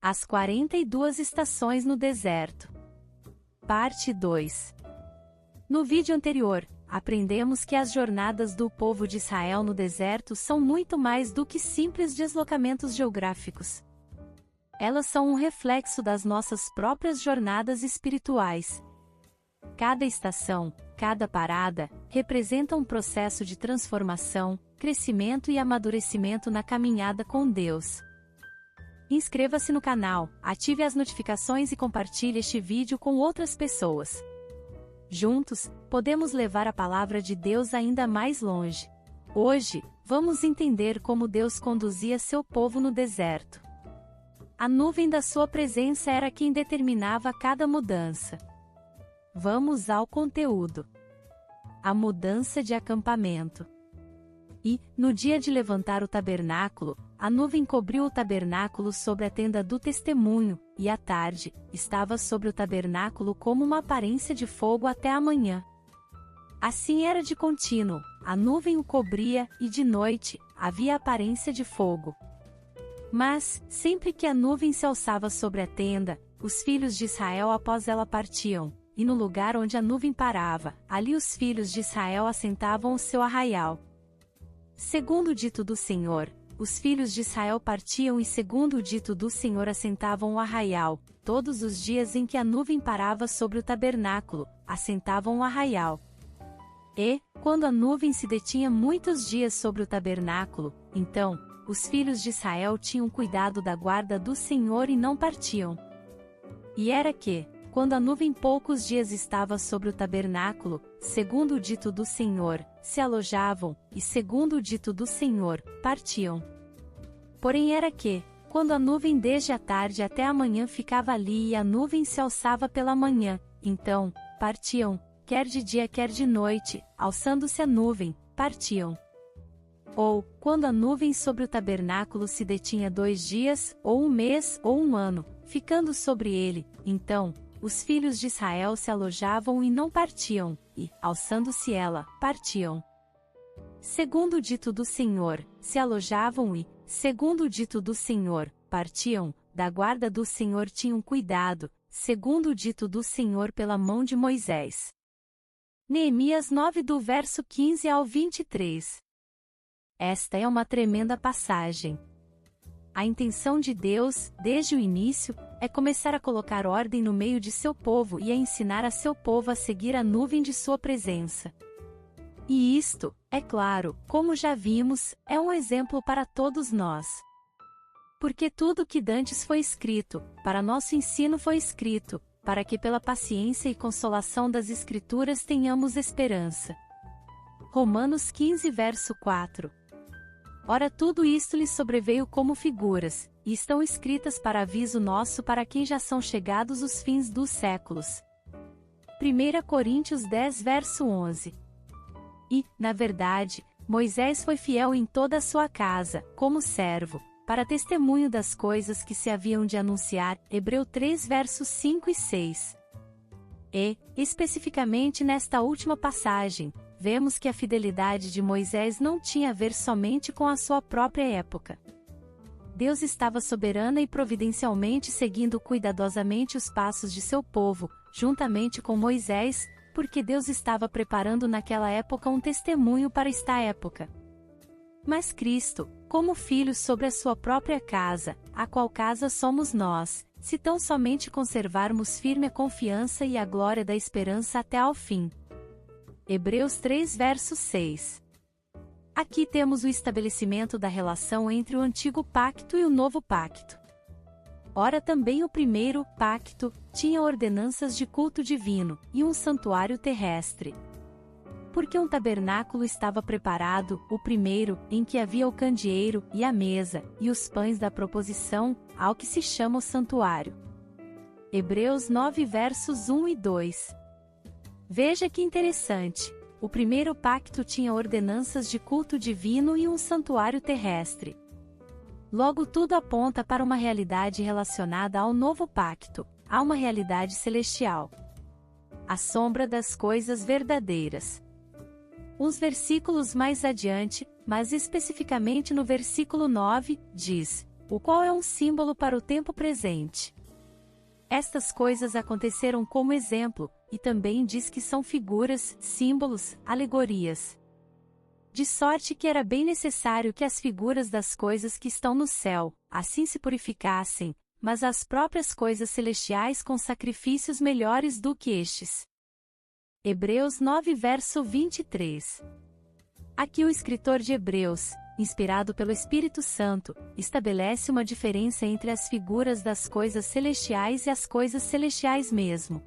As 42 estações no deserto. Parte 2. No vídeo anterior, aprendemos que as jornadas do povo de Israel no deserto são muito mais do que simples deslocamentos geográficos. Elas são um reflexo das nossas próprias jornadas espirituais. Cada estação, cada parada, representa um processo de transformação, crescimento e amadurecimento na caminhada com Deus. Inscreva-se no canal, ative as notificações e compartilhe este vídeo com outras pessoas. Juntos, podemos levar a palavra de Deus ainda mais longe. Hoje, vamos entender como Deus conduzia seu povo no deserto. A nuvem da sua presença era quem determinava cada mudança. Vamos ao conteúdo. A mudança de acampamento. E, no dia de levantar o tabernáculo, a nuvem cobriu o tabernáculo sobre a tenda do testemunho, e à tarde, estava sobre o tabernáculo como uma aparência de fogo até a manhã. Assim era de contínuo, a nuvem o cobria, e de noite, havia aparência de fogo. Mas, sempre que a nuvem se alçava sobre a tenda, os filhos de Israel após ela partiam, e no lugar onde a nuvem parava, ali os filhos de Israel assentavam o seu arraial. Segundo o dito do Senhor, os filhos de Israel partiam e segundo o dito do Senhor assentavam o arraial, todos os dias em que a nuvem parava sobre o tabernáculo, assentavam o arraial. E, quando a nuvem se detinha muitos dias sobre o tabernáculo, então, os filhos de Israel tinham cuidado da guarda do Senhor e não partiam. E era que, quando a nuvem poucos dias estava sobre o tabernáculo, segundo o dito do Senhor, se alojavam, e segundo o dito do Senhor, partiam. Porém era que, quando a nuvem desde a tarde até a manhã ficava ali e a nuvem se alçava pela manhã, então, partiam, quer de dia quer de noite, alçando-se a nuvem, partiam. Ou, quando a nuvem sobre o tabernáculo se detinha 2 dias, ou 1 mês, ou 1 ano, ficando sobre ele, então, os filhos de Israel se alojavam e não partiam, e, alçando-se ela, partiam. Segundo o dito do Senhor, se alojavam e, segundo o dito do Senhor, partiam, da guarda do Senhor tinham cuidado, segundo o dito do Senhor pela mão de Moisés. Neemias 9 do verso 15 ao 23. Esta é uma tremenda passagem. A intenção de Deus, desde o início, é começar a colocar ordem no meio de seu povo e a ensinar a seu povo a seguir a nuvem de sua presença. E isto, é claro, como já vimos, é um exemplo para todos nós. Porque tudo que dantes foi escrito, para nosso ensino foi escrito, para que pela paciência e consolação das Escrituras tenhamos esperança. Romanos 15 verso 4. Ora tudo isto lhes sobreveio como figuras, e estão escritas para aviso nosso para quem já são chegados os fins dos séculos. 1 Coríntios 10 verso 11. E, na verdade, Moisés foi fiel em toda a sua casa, como servo, para testemunho das coisas que se haviam de anunciar, Hebreus 3 versos 5 e 6. E, especificamente nesta última passagem, vemos que a fidelidade de Moisés não tinha a ver somente com a sua própria época. Deus estava soberana e providencialmente seguindo cuidadosamente os passos de seu povo, juntamente com Moisés, porque Deus estava preparando naquela época um testemunho para esta época. Mas Cristo, como filho sobre a sua própria casa, a qual casa somos nós, se tão somente conservarmos firme a confiança e a glória da esperança até ao fim. Hebreus 3 verso 6. Aqui temos o estabelecimento da relação entre o antigo pacto e o novo pacto. Ora também o primeiro pacto tinha ordenanças de culto divino, e um santuário terrestre. Porque um tabernáculo estava preparado, o primeiro, em que havia o candeeiro, e a mesa, e os pães da proposição, ao que se chama o santuário. Hebreus 9 versos 1 e 2. Veja que interessante, o primeiro pacto tinha ordenanças de culto divino e um santuário terrestre. Logo tudo aponta para uma realidade relacionada ao novo pacto, a uma realidade celestial. A sombra das coisas verdadeiras. Uns versículos mais adiante, mas especificamente no versículo 9, diz: o qual é um símbolo para o tempo presente. Estas coisas aconteceram como exemplo, e também diz que são figuras, símbolos, alegorias. De sorte que era bem necessário que as figuras das coisas que estão no céu, assim se purificassem, mas as próprias coisas celestiais com sacrifícios melhores do que estes. Hebreus 9 verso 23. Aqui o escritor de Hebreus, inspirado pelo Espírito Santo, estabelece uma diferença entre as figuras das coisas celestiais e as coisas celestiais mesmo.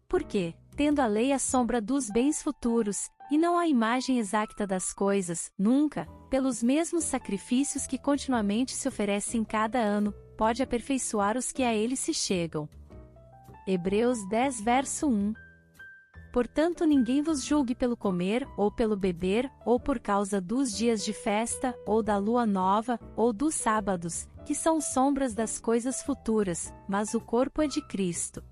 Porque, tendo a lei a sombra dos bens futuros, e não a imagem exata das coisas, nunca, pelos mesmos sacrifícios que continuamente se oferecem cada ano, pode aperfeiçoar os que a ele se chegam. Hebreus 10 verso 1. Portanto ninguém vos julgue pelo comer, ou pelo beber, ou por causa dos dias de festa, ou da lua nova, ou dos sábados, que são sombras das coisas futuras, mas o corpo é de Cristo.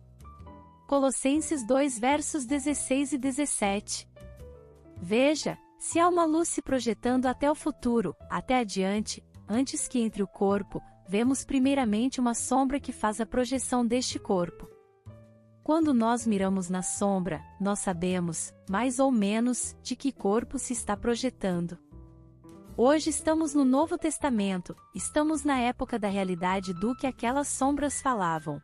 Colossenses 2 versos 16 e 17. Veja, se há uma luz se projetando até o futuro, até adiante, antes que entre o corpo, vemos primeiramente uma sombra que faz a projeção deste corpo. Quando nós miramos na sombra, nós sabemos, mais ou menos, de que corpo se está projetando. Hoje estamos no Novo Testamento, estamos na época da realidade do que aquelas sombras falavam.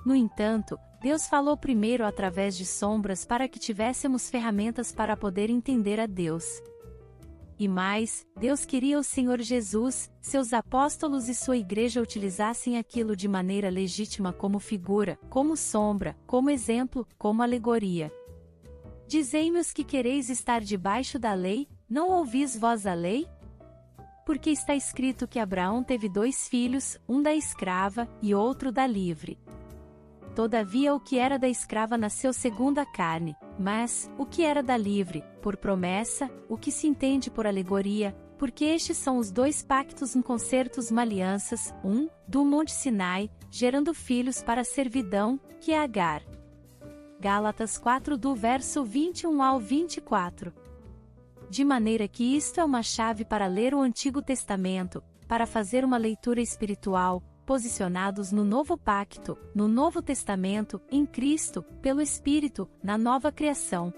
No entanto, Deus falou primeiro através de sombras para que tivéssemos ferramentas para poder entender a Deus. E mais, Deus queria o Senhor Jesus, seus apóstolos e sua igreja utilizassem aquilo de maneira legítima como figura, como sombra, como exemplo, como alegoria. Dizei-me os que quereis estar debaixo da lei, não ouvis vós a lei? Porque está escrito que Abraão teve 2 filhos, um da escrava, e outro da livre. Todavia o que era da escrava nasceu segundo a carne, mas, o que era da livre, por promessa, o que se entende por alegoria, porque estes são os 2 pactos inconcertos alianças, do Monte Sinai, gerando filhos para a servidão, que é Agar. Gálatas 4 do verso 21 ao 24. De maneira que isto é uma chave para ler o Antigo Testamento, para fazer uma leitura espiritual, posicionados no novo pacto, no Novo Testamento, em Cristo, pelo Espírito, na nova criação.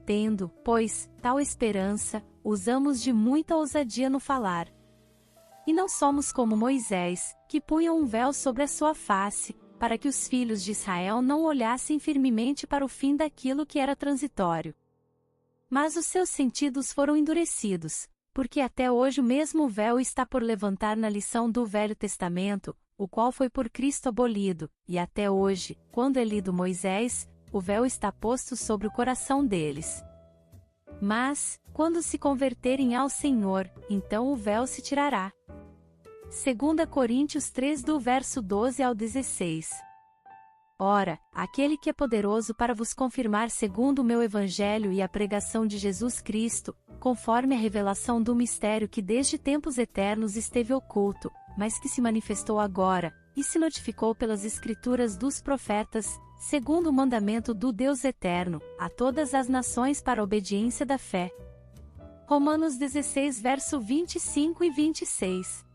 Tendo, pois, tal esperança, usamos de muita ousadia no falar. E não somos como Moisés, que punha um véu sobre a sua face, para que os filhos de Israel não olhassem firmemente para o fim daquilo que era transitório. Mas os seus sentidos foram endurecidos, porque até hoje o mesmo véu está por levantar na lição do Velho Testamento, o qual foi por Cristo abolido, e até hoje, quando é lido Moisés, o véu está posto sobre o coração deles. Mas, quando se converterem ao Senhor, então o véu se tirará. 2 Coríntios 3 do verso 12 ao 16. Ora, aquele que é poderoso para vos confirmar segundo o meu evangelho e a pregação de Jesus Cristo, conforme a revelação do mistério que desde tempos eternos esteve oculto, mas que se manifestou agora, e se notificou pelas escrituras dos profetas, segundo o mandamento do Deus eterno, a todas as nações para a obediência da fé. Romanos 16 verso 25 e 26.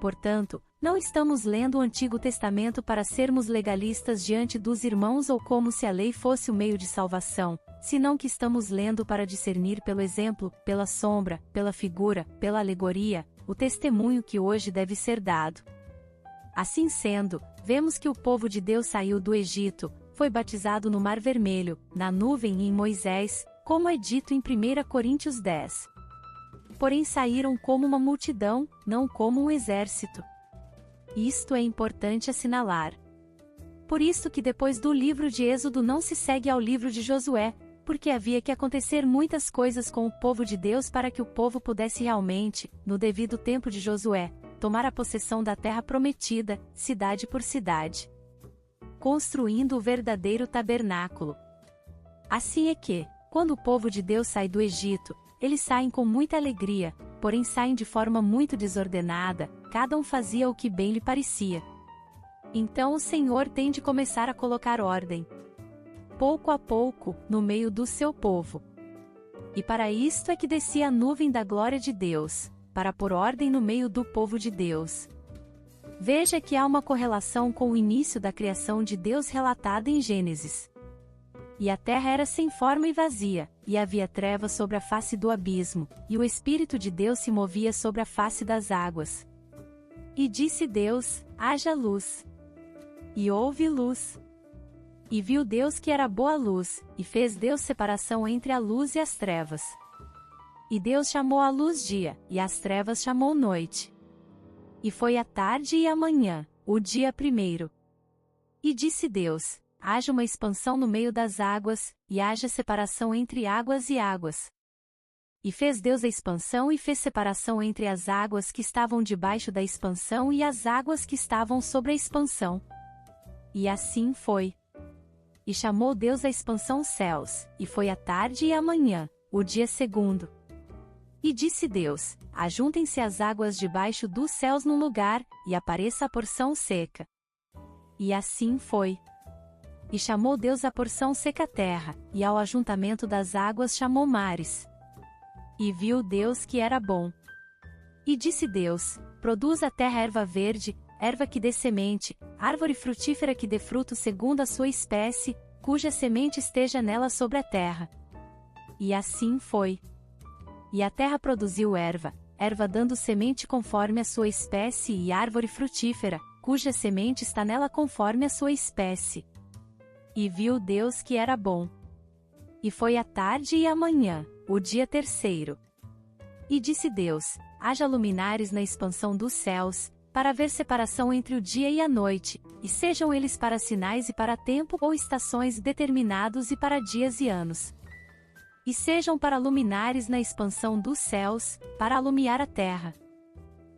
Portanto, não estamos lendo o Antigo Testamento para sermos legalistas diante dos irmãos ou como se a lei fosse o meio de salvação, senão que estamos lendo para discernir pelo exemplo, pela sombra, pela figura, pela alegoria, o testemunho que hoje deve ser dado. Assim sendo, vemos que o povo de Deus saiu do Egito, foi batizado no Mar Vermelho, na nuvem e em Moisés, como é dito em 1 Coríntios 10. Porém saíram como uma multidão, não como um exército. Isto é importante assinalar. Por isso que depois do livro de Êxodo não se segue ao livro de Josué, porque havia que acontecer muitas coisas com o povo de Deus para que o povo pudesse realmente, no devido tempo de Josué, tomar a possessão da terra prometida, cidade por cidade, construindo o verdadeiro tabernáculo. Assim é que, quando o povo de Deus sai do Egito, eles saem com muita alegria, porém saem de forma muito desordenada, cada um fazia o que bem lhe parecia. Então o Senhor tem de começar a colocar ordem, pouco a pouco, no meio do seu povo. E para isto é que descia a nuvem da glória de Deus. para pôr ordem no meio do povo de Deus. Veja que há uma correlação com o início da criação de Deus relatada em Gênesis. E a terra era sem forma e vazia, e havia trevas sobre a face do abismo, e o Espírito de Deus se movia sobre a face das águas. E disse Deus: haja luz. E houve luz. E viu Deus que era boa luz, e fez Deus separação entre a luz e as trevas. E Deus chamou a luz dia, e as trevas chamou noite. E foi a tarde e a manhã, o dia primeiro. E disse Deus: haja uma expansão no meio das águas, e haja separação entre águas e águas. E fez Deus a expansão e fez separação entre as águas que estavam debaixo da expansão e as águas que estavam sobre a expansão. E assim foi. E chamou Deus a expansão céus, e foi a tarde e a manhã, o dia segundo. E disse Deus: ajuntem-se as águas debaixo dos céus num lugar, e apareça a porção seca. E assim foi. E chamou Deus a porção seca terra, e ao ajuntamento das águas chamou mares. E viu Deus que era bom. E disse Deus: produz a terra erva verde, erva que dê semente, árvore frutífera que dê fruto segundo a sua espécie, cuja semente esteja nela sobre a terra. E assim foi. E a terra produziu erva, erva dando semente conforme a sua espécie e árvore frutífera, cuja semente está nela conforme a sua espécie. E viu Deus que era bom. E foi a tarde e a manhã, o dia terceiro. E disse Deus: haja luminares na expansão dos céus, para haver separação entre o dia e a noite, e sejam eles para sinais e para tempo ou estações determinados e para dias e anos. E sejam para luminares na expansão dos céus, para alumiar a terra.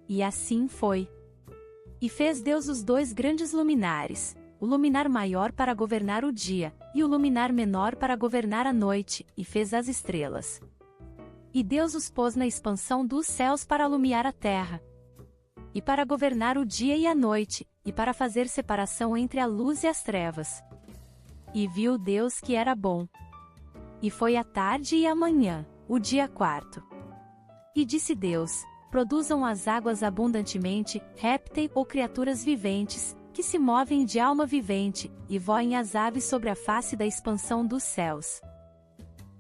E assim foi. E fez Deus os dois grandes luminares, o luminar maior para governar o dia, e o luminar menor para governar a noite, e fez as estrelas. E Deus os pôs na expansão dos céus para alumiar a terra, e para governar o dia e a noite, e para fazer separação entre a luz e as trevas. E viu Deus que era bom. E foi a tarde e a manhã, o dia quarto. E disse Deus: produzam as águas abundantemente, répteis ou criaturas viventes, que se movem de alma vivente, e voem as aves sobre a face da expansão dos céus.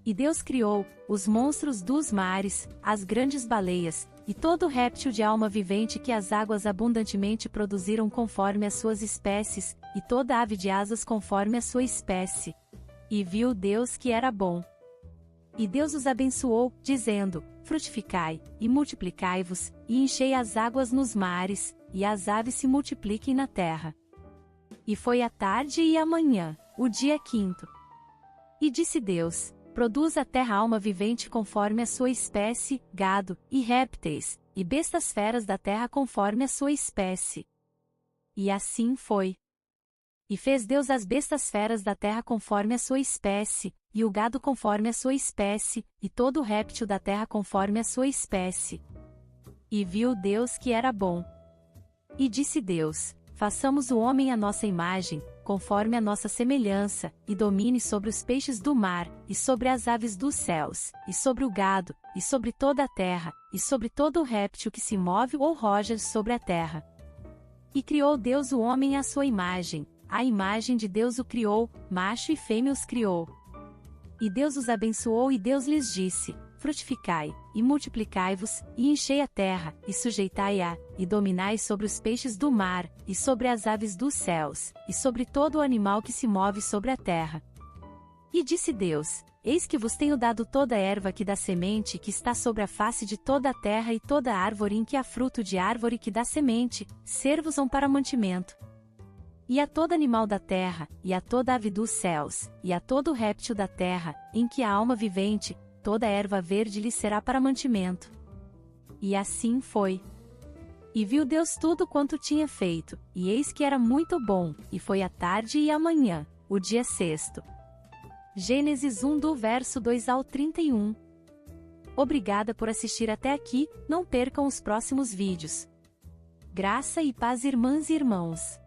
E Deus criou os monstros dos mares, as grandes baleias, e todo réptil de alma vivente que as águas abundantemente produziram conforme as suas espécies, e toda ave de asas conforme a sua espécie. E viu Deus que era bom. E Deus os abençoou, dizendo: frutificai, e multiplicai-vos, e enchei as águas nos mares, e as aves se multipliquem na terra. E foi a tarde e a manhã, o dia quinto. E disse Deus: produz a terra alma vivente conforme a sua espécie, gado, e répteis, e bestas feras da terra conforme a sua espécie. E assim foi. E fez Deus as bestas feras da terra conforme a sua espécie, e o gado conforme a sua espécie, e todo réptil da terra conforme a sua espécie. E viu Deus que era bom. E disse Deus: façamos o homem à nossa imagem, conforme a nossa semelhança, e domine sobre os peixes do mar, e sobre as aves dos céus, e sobre o gado, e sobre toda a terra, e sobre todo o réptil que se move ou roja sobre a terra. E criou Deus o homem à sua imagem, a imagem de Deus o criou, macho e fêmea os criou. E Deus os abençoou e Deus lhes disse: frutificai, e multiplicai-vos, e enchei a terra, e sujeitai-a, e dominai sobre os peixes do mar, e sobre as aves dos céus, e sobre todo o animal que se move sobre a terra. E disse Deus: eis que vos tenho dado toda a erva que dá semente que está sobre a face de toda a terra e toda a árvore em que há fruto de árvore que dá semente, ser-vos-ão para mantimento. E a todo animal da terra, e a toda ave dos céus, e a todo réptil da terra, em que há alma vivente, toda erva verde lhe será para mantimento. E assim foi. E viu Deus tudo quanto tinha feito, e eis que era muito bom, e foi a tarde e a manhã, o dia sexto. Gênesis 1 do verso 2 ao 31. Obrigada por assistir até aqui, não percam os próximos vídeos. Graça e paz, irmãs e irmãos.